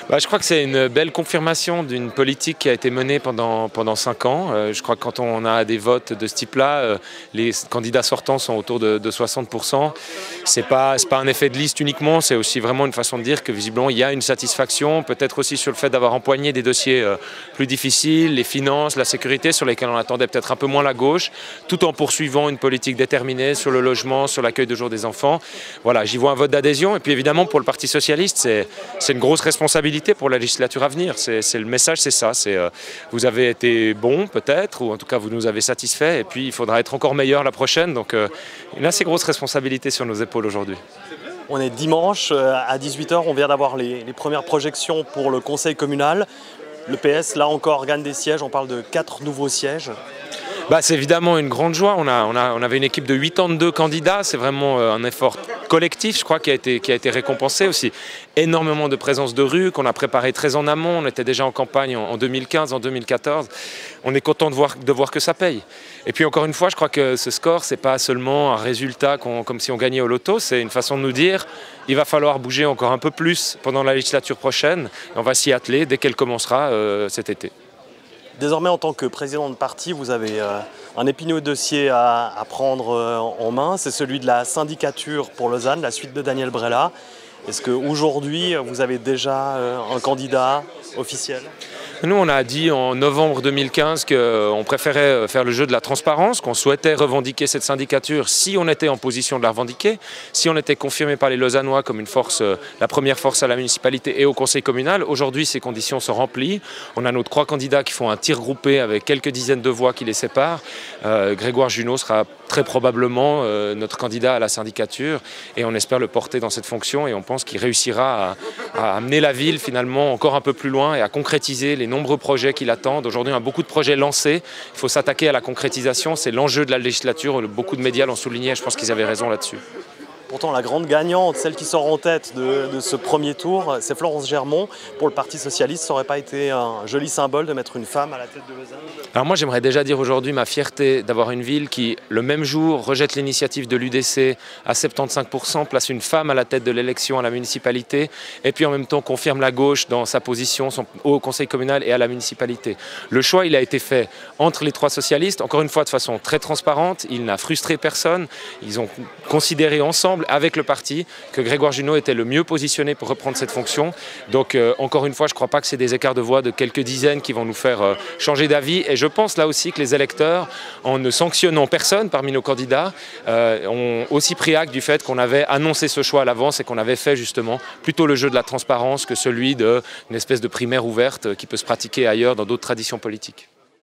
Je crois que c'est une belle confirmation d'une politique qui a été menée pendant 5 ans. Je crois que quand on a des votes de ce type-là, les candidats sortants sont autour de 60%. C'est pas un effet de liste uniquement, c'est aussi vraiment une façon de dire que visiblement il y a une satisfaction, peut-être aussi sur le fait d'avoir empoigné des dossiers plus difficiles, les finances, la sécurité, sur lesquels on attendait peut-être un peu moins la gauche, tout en poursuivant une politique déterminée sur le logement, sur l'accueil de jour des enfants. Voilà, j'y vois un vote d'adhésion. Et puis évidemment pour le Parti socialiste, c'est une grosse responsabilité pour la législature à venir. Le message, c'est ça. Vous avez été bon peut-être, ou en tout cas vous nous avez satisfait, et puis il faudra être encore meilleur la prochaine. Donc une assez grosse responsabilité sur nos épaules aujourd'hui. On est dimanche à 18 h, on vient d'avoir les premières projections pour le conseil communal. Le PS, là encore, gagne des sièges, on parle de 4 nouveaux sièges. C'est évidemment une grande joie. On avait une équipe de 82 candidats. C'est vraiment un effort collectif, je crois, qui a été récompensé aussi. Énormément de présence de rue qu'on a préparé très en amont. On était déjà en campagne en 2015, en 2014. On est content de voir que ça paye. Et puis encore une fois, je crois que ce score, c'est pas seulement un résultat comme si on gagnait au loto. C'est une façon de nous dire il va falloir bouger encore un peu plus pendant la législature prochaine. On va s'y atteler dès qu'elle commencera cet été. Désormais, en tant que président de parti, vous avez un épineux dossier à prendre en main. C'est celui de la syndicature pour Lausanne, la suite de Daniel Brella. Est-ce qu'aujourd'hui, vous avez déjà un candidat officiel ? Nous, on a dit en novembre 2015 qu'on préférait faire le jeu de la transparence, qu'on souhaitait revendiquer cette syndicature si on était en position de la revendiquer, si on était confirmé par les Lausannois comme une force, la première force à la municipalité et au conseil communal. Aujourd'hui, ces conditions sont remplies. On a nos 3 candidats qui font un tir groupé avec quelques dizaines de voix qui les séparent. Grégoire Junot sera très probablement notre candidat à la syndicature et on espère le porter dans cette fonction et on pense qu'il réussira à amener la ville finalement encore un peu plus loin et à concrétiser les nombreux projets qui l'attendent. Aujourd'hui, on a beaucoup de projets lancés. Il faut s'attaquer à la concrétisation. C'est l'enjeu de la législature. Beaucoup de médias l'ont souligné et je pense qu'ils avaient raison là-dessus. Pourtant, la grande gagnante, celle qui sort en tête de ce premier tour, c'est Florence Germont. Pour le Parti socialiste, ça n'aurait pas été un joli symbole de mettre une femme à la tête de Lausanne ? Alors moi, j'aimerais déjà dire aujourd'hui ma fierté d'avoir une ville qui, le même jour, rejette l'initiative de l'UDC à 75%, place une femme à la tête de l'élection à la municipalité, et puis en même temps confirme la gauche dans sa position au conseil communal et à la municipalité. Le choix, il a été fait entre les 3 socialistes, encore une fois de façon très transparente. Il n'a frustré personne. Ils ont considéré ensemble, avec le parti, que Grégoire Junot était le mieux positionné pour reprendre cette fonction. Donc encore une fois, je ne crois pas que c'est des écarts de voix de quelques dizaines qui vont nous faire changer d'avis. Et je pense là aussi que les électeurs, en ne sanctionnant personne parmi nos candidats, ont aussi pris acte du fait qu'on avait annoncé ce choix à l'avance et qu'on avait fait justement plutôt le jeu de la transparence que celui d'une espèce de primaire ouverte qui peut se pratiquer ailleurs dans d'autres traditions politiques.